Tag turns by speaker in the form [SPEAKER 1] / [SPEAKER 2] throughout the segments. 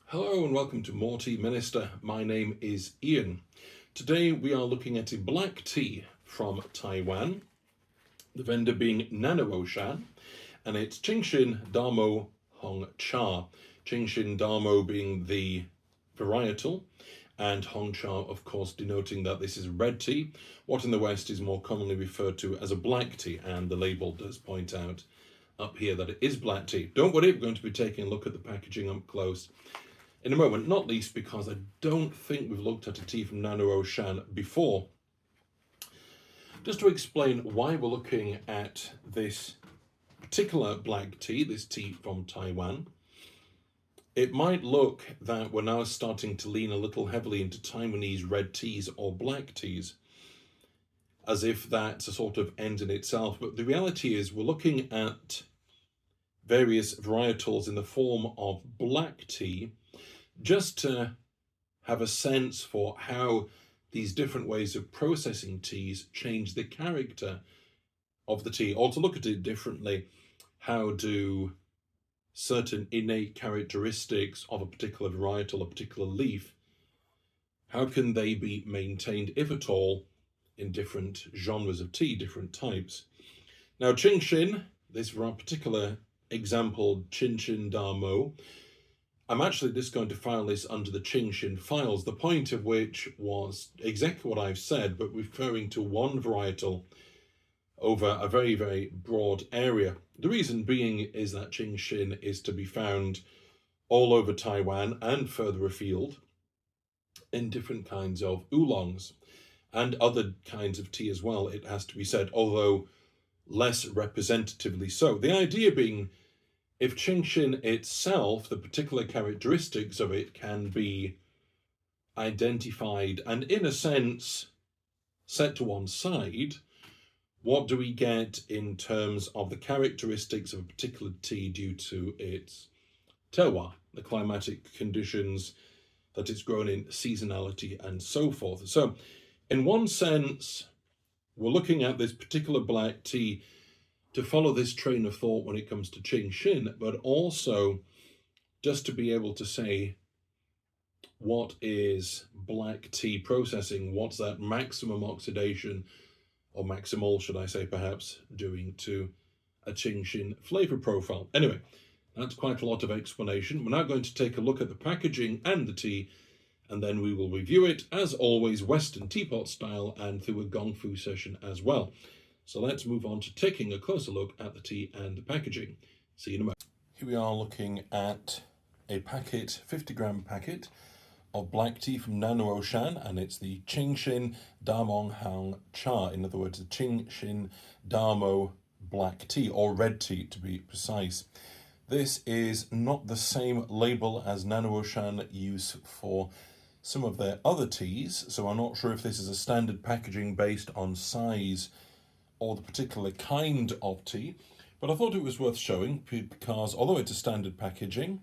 [SPEAKER 1] Hello and welcome to More Tea Minister. My name is Ian. Today we are looking at a black tea from Taiwan, the vendor being Nanuoshan, and it's Qing Xin Da Mo Hong Cha. Qing Xin Da Mo being the varietal, and Hong Cha, of course, denoting that this is red tea, what in the West is more commonly referred to as a black tea, and the label does point out up here that it is black tea. Don't worry, we're going to be taking a look at the packaging up close in a moment, not least because I don't think we've looked at a tea from Nanuoshan before. Just to explain why we're looking at this particular black tea, this tea from Taiwan, it might look that we're now starting to lean a little heavily into Taiwanese red teas or black teas, as if that's a sort of end in itself. But the reality is we're looking at various varietals in the form of black tea, just to have a sense for how these different ways of processing teas change the character of the tea, or to look at it differently, how do certain innate characteristics of a particular varietal, a particular leaf, how can they be maintained, if at all, in different genres of tea, different types? Now, Qing Xin, this particular example, Qing Xin Da Mo, I'm actually just going to file this under the Qing Xin files, the point of which was exactly what I've said, but referring to one varietal over a very, very broad area. The reason being is that Qing Xin is to be found all over Taiwan and further afield in different kinds of oolongs and other kinds of tea as well, it has to be said, although less representatively so. The idea being, if Qing Xin itself, the particular characteristics of it can be identified and, in a sense, set to one side, what do we get in terms of the characteristics of a particular tea due to its terroir, the climatic conditions that it's grown in, seasonality, and so forth? So, in one sense, we're looking at this particular black tea to follow this train of thought when it comes to Qing Xin, but also just to be able to say, what is black tea processing? What's that maximum oxidation, or maximal, should I say, perhaps, doing to a Qing Xin flavor profile? Anyway, that's quite a lot of explanation. We're now going to take a look at the packaging and the tea, and then we will review it, as always, Western teapot style and through a Gongfu session as well. So let's move on to taking a closer look at the tea and the packaging. See you in a moment. Here we are looking at a packet, 50-gram packet of black tea from Nanuoshan, and it's the Qing Xin Da Mo Hong Cha. In other words, the Qing Xin Da Mo black tea, or red tea to be precise. This is not the same label as Nanuoshan use for some of their other teas, so I'm not sure if this is a standard packaging based on size or the particular kind of tea, but I thought it was worth showing because although it's a standard packaging,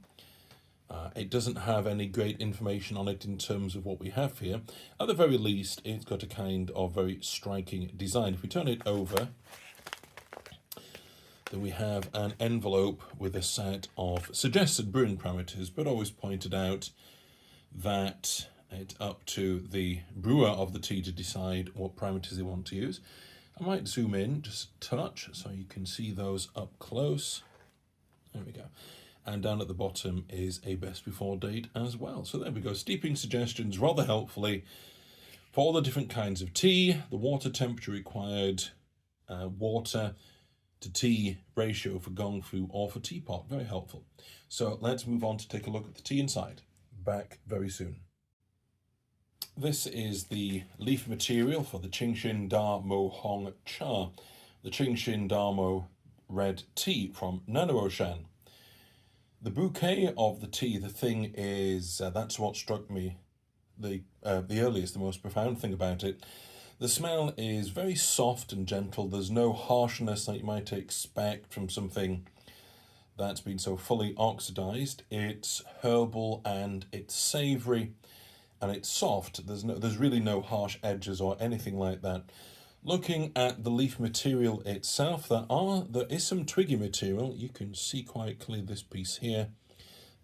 [SPEAKER 1] it doesn't have any great information on it in terms of what we have here. At the very least, it's got a kind of very striking design. If we turn it over, then we have an envelope with a set of suggested brewing parameters, but always pointed out that it's up to the brewer of the tea to decide what parameters they want to use. I might zoom in just a touch so you can see those up close. There we go. And down at the bottom is a best before date as well. So there we go. Steeping suggestions rather helpfully for all the different kinds of tea, the water temperature required, water to tea ratio for Gongfu or for Teapot. Very helpful. So let's move on to take a look at the tea inside. Back very soon. This is the leaf material for the Qing Xin Da Mo Hong Cha, the Qing Xin Da Mo red tea from Nanuoshan. The bouquet of the tea, the thing is, that's what struck me the earliest, the most profound thing about it. The smell is very soft and gentle. There's no harshness that you might expect from something that's been so fully oxidized. It's herbal and it's savory and it's soft. There's really no harsh edges or anything like that. Looking at the leaf material itself, there is some twiggy material. You can see quite clearly this piece here.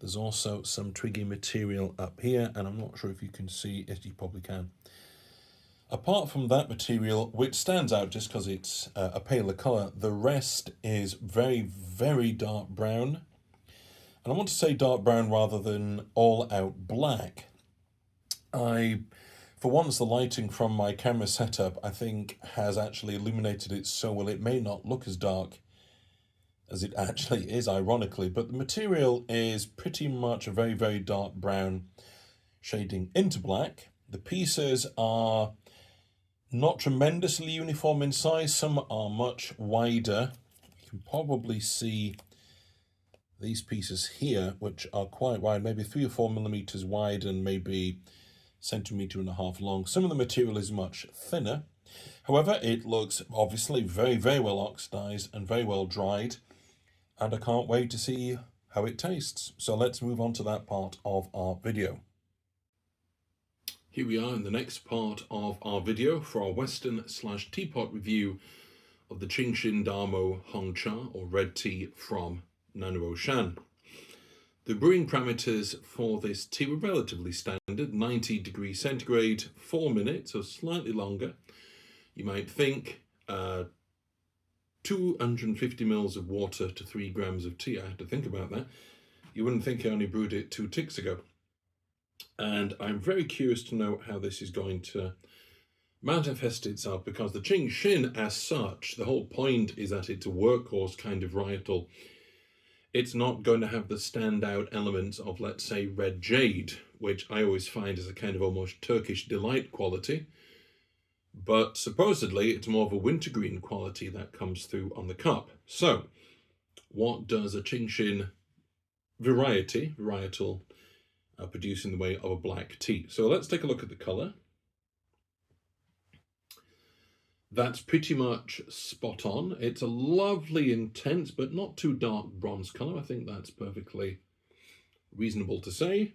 [SPEAKER 1] There's also some twiggy material up here, and I'm not sure if you can see it. You probably can. Apart from that material, which stands out just because it's a paler colour, the rest is very, very dark brown. And I want to say dark brown rather than all-out black. For once, the lighting from my camera setup, I think, has actually illuminated it so well it may not look as dark as it actually is, ironically. But the material is pretty much a very, very dark brown shading into black. The pieces are not tremendously uniform in size. Some are much wider. You can probably see these pieces here, which are quite wide, maybe 3 or 4 millimeters wide and maybe centimetre and a half long. Some of the material is much thinner. However, it looks obviously very, very well oxidized and very well dried, and I can't wait to see how it tastes. So let's move on to that part of our video. Here we are in the next part of our video for our Western/teapot review of the Qing Xin Da Mo Hong Cha, or red tea from Nanuo-shan. The brewing parameters for this tea were relatively standard, 90 degrees centigrade, 4 minutes, or slightly longer. You might think 250 mils of water to 3 grams of tea. I had to think about that. You wouldn't think I only brewed it 2 ticks ago. And I'm very curious to know how this is going to manifest itself, because the Qing Xin as such, the whole point is that it's a workhorse kind of varietal. It's not going to have the standout elements of, let's say, red jade, which I always find is a kind of almost Turkish delight quality. But supposedly it's more of a wintergreen quality that comes through on the cup. So what does a Qing Xin varietal produce in the way of a black tea? So let's take a look at the colour. That's pretty much spot on. It's a lovely, intense, but not too dark bronze colour. I think that's perfectly reasonable to say.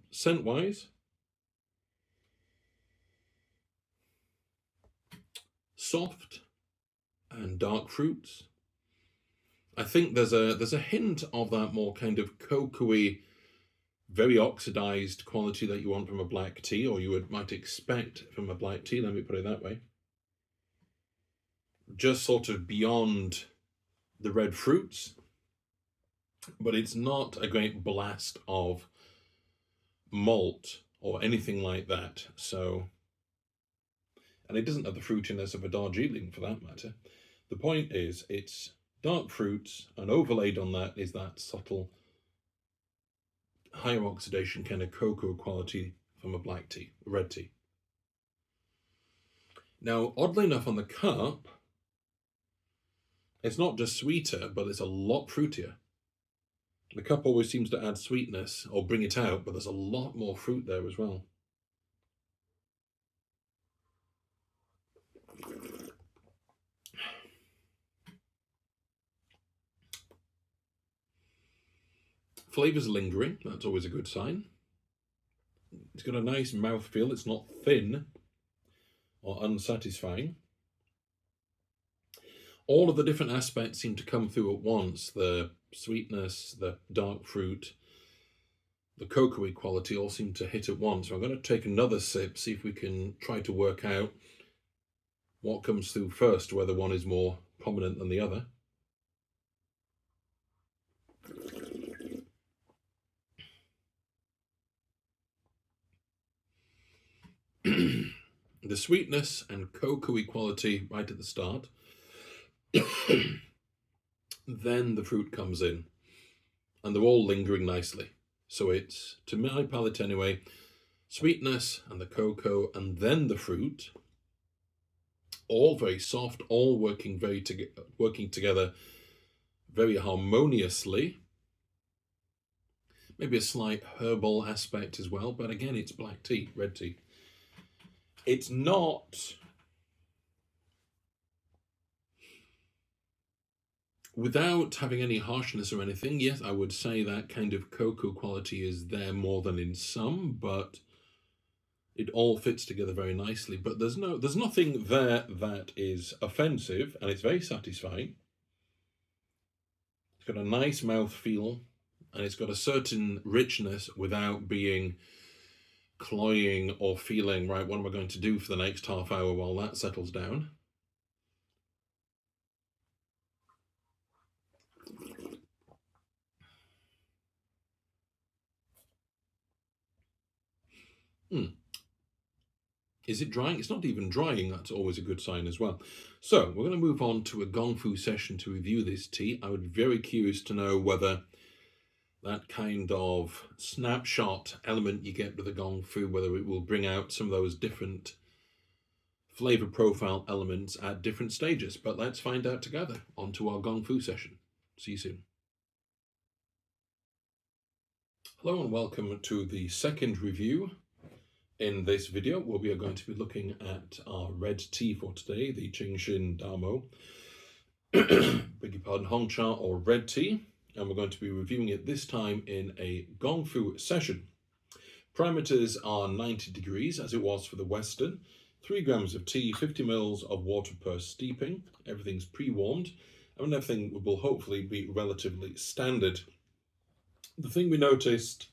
[SPEAKER 1] Scent-wise, soft and dark fruits. I think there's a hint of that more kind of cocoa-y, very oxidized quality that you want from a black tea, or you might expect from a black tea, let me put it that way. Just sort of beyond the red fruits, but it's not a great blast of malt or anything like that. So, and it doesn't have the fruitiness of a Darjeeling for that matter. The point is, it's dark fruits, and overlaid on that is that subtle higher oxidation kind of cocoa quality from a black tea, a red tea. Now, oddly enough, on the cup, it's not just sweeter, but it's a lot fruitier. The cup always seems to add sweetness or bring it out, but there's a lot more fruit there as well. Flavours lingering, that's always a good sign. It's got a nice mouthfeel, it's not thin or unsatisfying. All of the different aspects seem to come through at once. The sweetness, the dark fruit, the cocoa-y quality all seem to hit at once. So I'm going to take another sip, see if we can try to work out what comes through first, whether one is more prominent than the other. The sweetness and cocoa-y quality right at the start. Then the fruit comes in, and they're all lingering nicely. So it's, to my palate anyway, sweetness and the cocoa, and then the fruit, all very soft, all working together very harmoniously. Maybe a slight herbal aspect as well, but again, it's black tea, red tea. It's not, without having any harshness or anything, yes, I would say that kind of cocoa quality is there more than in some, but it all fits together very nicely. But there's nothing there that is offensive, and it's very satisfying. It's got a nice mouthfeel, and it's got a certain richness without being cloying or feeling, right, what am I going to do for the next half hour while that settles down? Is it drying? It's not even drying. That's always a good sign as well. So we're going to move on to a Gongfu session to review this tea. I would be very curious to know whether that kind of snapshot element you get with the Gongfu, whether it will bring out some of those different flavor profile elements at different stages. But let's find out together. On to our Gongfu session. See you soon. Hello and welcome to the second review. In this video, we are going to be looking at our red tea for today, the Qing Xin Da Mo, beg your pardon, Hongcha or red tea, and we're going to be reviewing it this time in a Gongfu session. Parameters are 90 degrees, as it was for the Western, 3 grams of tea, 50 mils of water per steeping, everything's pre-warmed, and everything will hopefully be relatively standard. The thing we noticed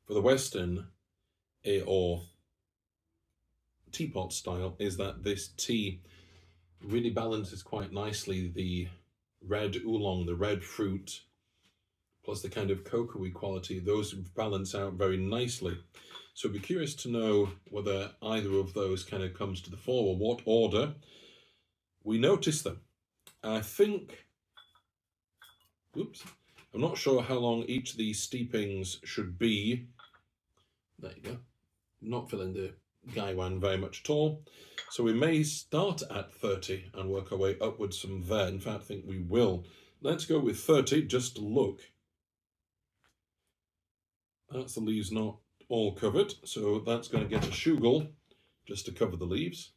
[SPEAKER 1] for the Western or teapot style is that this tea really balances quite nicely the red oolong, the red fruit, plus the kind of cocoa-y quality. Those balance out very nicely. So I'd be curious to know whether either of those kind of comes to the fore or what order we notice them. I think, I'm not sure how long each of these steepings should be. There you go. Not filling the Gaiwan very much at all. So we may start at 30 and work our way upwards from there. In fact, I think we will. Let's go with 30 just to look. That's the leaves not all covered, so that's going to get a shugel just to cover the leaves.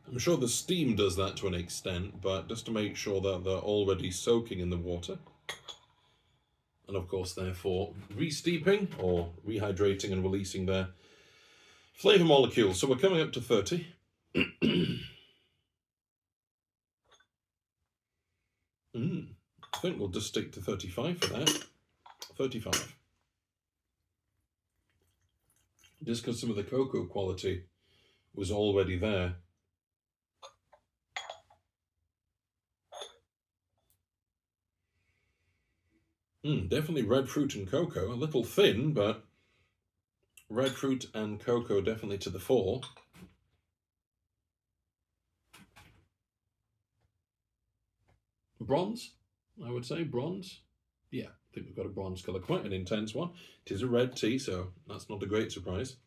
[SPEAKER 1] I'm sure the steam does that to an extent, but just to make sure that they're already soaking in the water. And of course, therefore, re-steeping or rehydrating and releasing their flavour molecules. So we're coming up to 30. I think we'll just stick to 35 for that. 35. Just because some of the cocoa quality was already there. Definitely red fruit and cocoa. A little thin, but red fruit and cocoa definitely to the fore. Bronze, I would say, bronze. Yeah, I think we've got a bronze colour, quite an intense one. It is a red tea, so that's not a great surprise.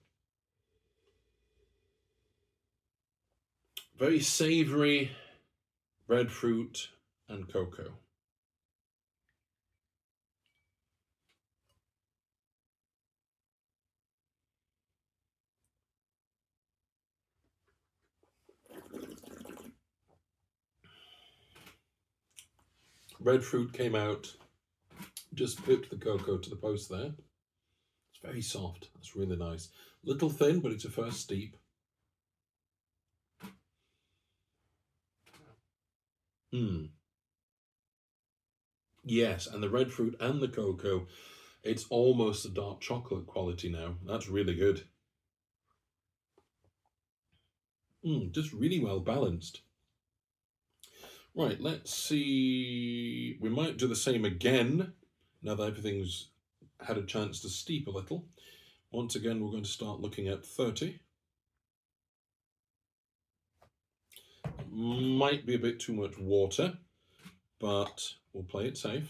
[SPEAKER 1] Very savoury red fruit and cocoa. Red fruit came out, just pipped the cocoa to the post there. It's very soft, that's really nice. Little thin, but it's a first steep. Yes, and the red fruit and the cocoa, it's almost a dark chocolate quality now. That's really good. Just really well balanced. Right, let's see. We might do the same again now that everything's had a chance to steep a little. Once again, we're going to start looking at 30. Might be a bit too much water, but we'll play it safe.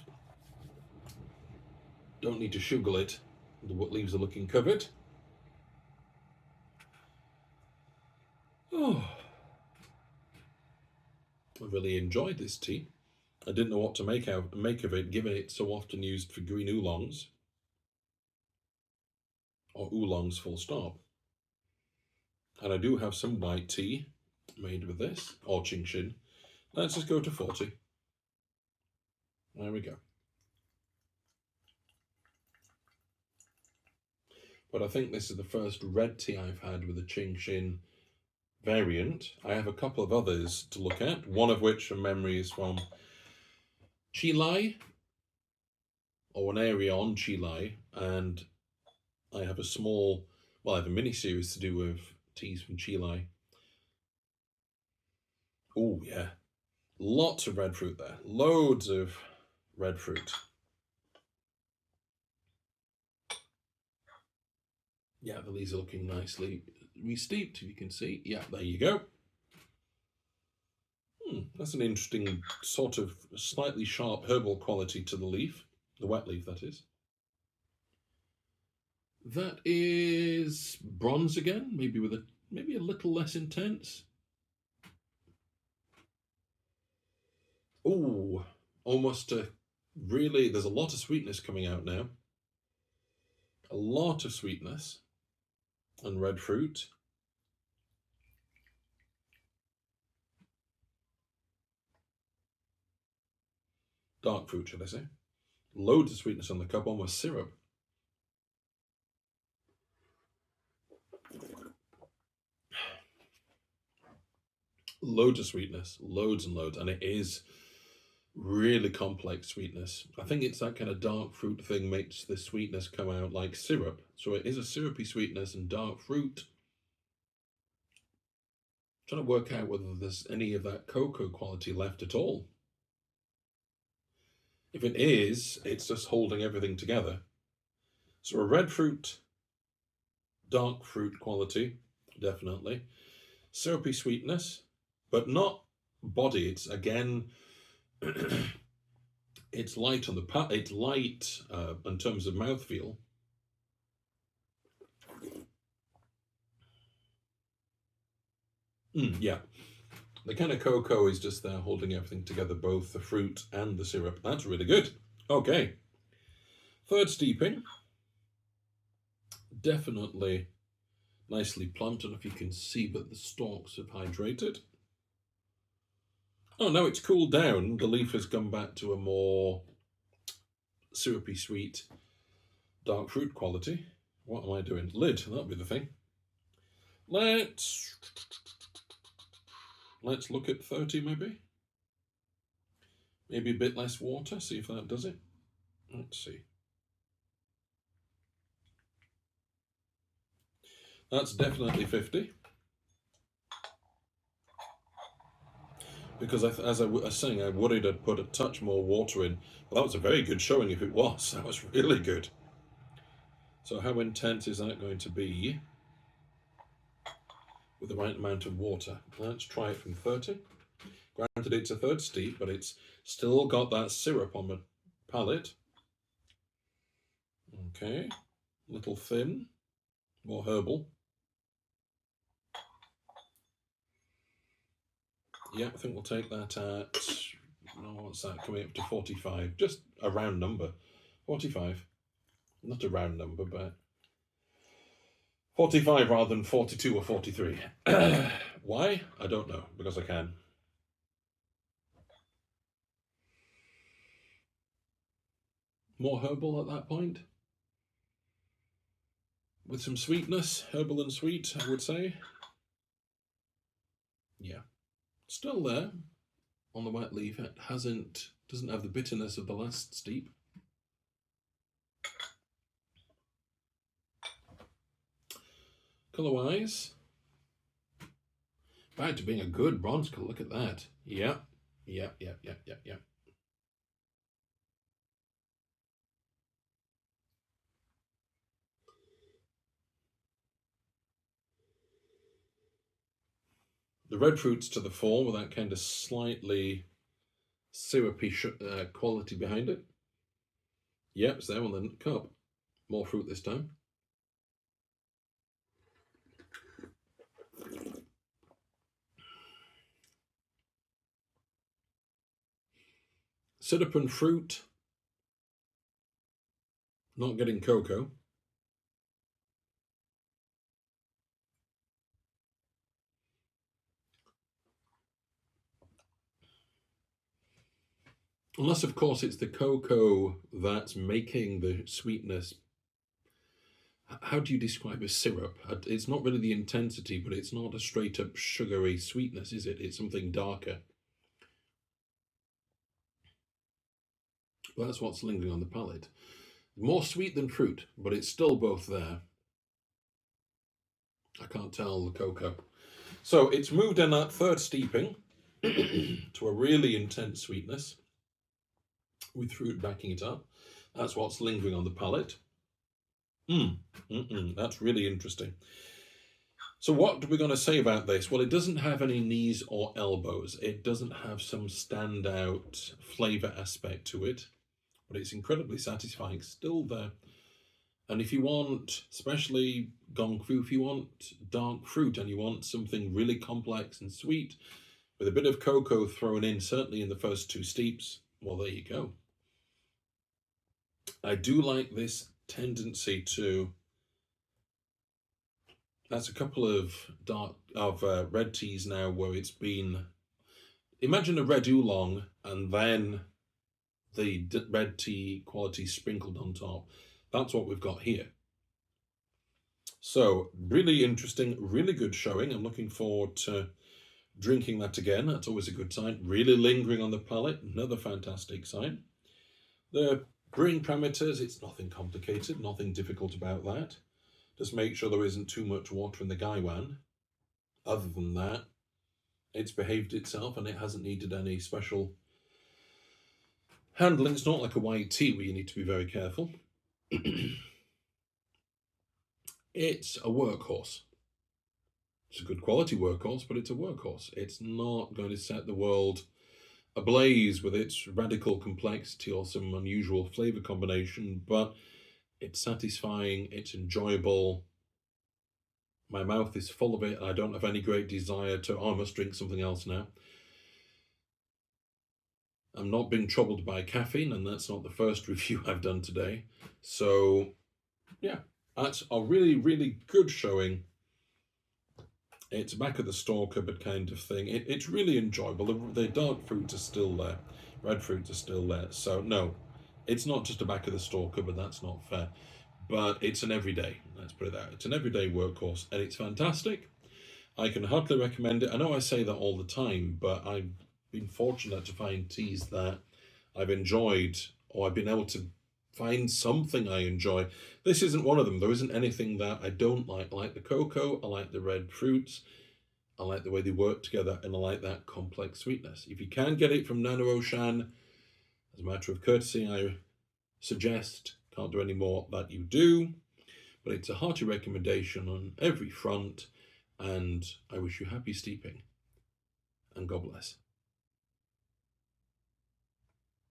[SPEAKER 1] Don't need to sugar it. The leaves are looking covered. Oh, I really enjoyed this tea. I didn't know what to make of it, given it's so often used for green oolongs. Or oolongs full stop. And I do have some white tea made with this, or Qing Xin. Let's just go to 40. There we go. But I think this is the first red tea I've had with a Qing Xin variant. I have a couple of others to look at, one of which from memory is from Chilai, or an area on Chilai, and I have a small, well, I have a mini series to do with teas from Chilai. Oh, yeah. Lots of red fruit there. Loads of red fruit. Yeah, the leaves are looking nicely re-steeped, if you can see. Yeah, there you go. That's an interesting sort of slightly sharp herbal quality to the leaf. The wet leaf, that is. That is bronze again, maybe with maybe a little less intense. Oh, almost really, there's a lot of sweetness coming out now. A lot of sweetness and red fruit. Dark fruit, should I say. Loads of sweetness on the cup, almost syrup. Loads of sweetness, loads and loads, and it is really complex sweetness. I think it's that kind of dark fruit thing makes the sweetness come out like syrup. So it is a syrupy sweetness and dark fruit. I'm trying to work out whether there's any of that cocoa quality left at all. If it is, it's just holding everything together. So a red fruit, dark fruit quality, definitely. Syrupy sweetness, but not body. It's again, it's light on the it's light in terms of mouthfeel. Yeah, the kind of cocoa is just there holding everything together, both the fruit and the syrup. That's really good. Okay, third steeping. Definitely nicely plumped. I don't know if you can see, but the stalks have hydrated. Oh, now it's cooled down. The leaf has come back to a more syrupy, sweet, dark fruit quality. What am I doing? Lid, that'll be the thing. Let's look at 30 maybe. Maybe a bit less water, see if that does it. Let's see. That's definitely 50. Because as I was saying, I worried I'd put a touch more water in. But that was a very good showing if it was. That was really good. So how intense is that going to be with the right amount of water? Let's try it from 30. Granted, it's a third steep, but it's still got that syrup on the palate. Okay, a little thin, more herbal. Yeah, I think we'll take that at, what's that, coming up to 45, just a round number, 45. Not a round number, but 45 rather than 42 or 43. Why? I don't know, because I can. More herbal at that point. With some sweetness, herbal and sweet, I would say. Yeah. Still there on the wet leaf. It doesn't have the bitterness of the last steep. Colour-wise, back to being a good bronze colour. Look at that. Yeah. The red fruit's to the fore with that kind of slightly syrupy quality behind it. Yep, it's there on the cup. More fruit this time. Syrup and fruit. Not getting cocoa. Unless, of course, it's the cocoa that's making the sweetness. How do you describe a syrup? It's not really the intensity, but it's not a straight up sugary sweetness, is it? It's something darker. That's what's lingering on the palate. More sweet than fruit, but it's still both there. I can't tell the cocoa. So it's moved in that third steeping to a really intense sweetness with fruit backing it up. That's what's lingering on the palate. That's really interesting. So what are we going to say about this? Well, it doesn't have any knees or elbows. It doesn't have some standout flavour aspect to it, but it's incredibly satisfying still there. And if you want, especially Gongfu, if you want dark fruit and you want something really complex and sweet with a bit of cocoa thrown in, certainly in the first two steeps, well, there you go. I do like this tendency to... That's a couple of red teas now where it's been... Imagine a red oolong and then the red tea quality sprinkled on top. That's what we've got here. So, really interesting, really good showing. I'm looking forward to drinking that again. That's always a good sign. Really lingering on the palate. Another fantastic sign. The brewing parameters, it's nothing complicated, nothing difficult about that. Just make sure there isn't too much water in the gaiwan. Other than that, it's behaved itself and it hasn't needed any special handling. It's not like a white tea where you need to be very careful. It's a workhorse. It's a good quality workhorse, but it's a workhorse. It's not going to set the world ablaze with its radical complexity or some unusual flavour combination, but it's satisfying, it's enjoyable. My mouth is full of it, and I don't have any great desire to, I must drink something else now. I'm not being troubled by caffeine, and that's not the first review I've done today. So, yeah, that's a really, really good showing. It's back of the store cupboard kind of thing. It's really enjoyable. The dark fruits are still there. Red fruits are still there. So, no, it's not just a back of the store cupboard. That's not fair. But it's an everyday. Let's put it that. It's an everyday workhorse, and it's fantastic. I can heartily recommend it. I know I say that all the time, but I've been fortunate to find teas that I've enjoyed, or I've been able to find something I enjoy. This isn't one of them. There isn't anything that I don't like. I like the cocoa, I like the red fruits, I like the way they work together, and I like that complex sweetness. If you can get it from Nano Ocean, as a matter of courtesy, I suggest, can't do any more, that you do. But it's a hearty recommendation on every front, and I wish you happy steeping, and God bless.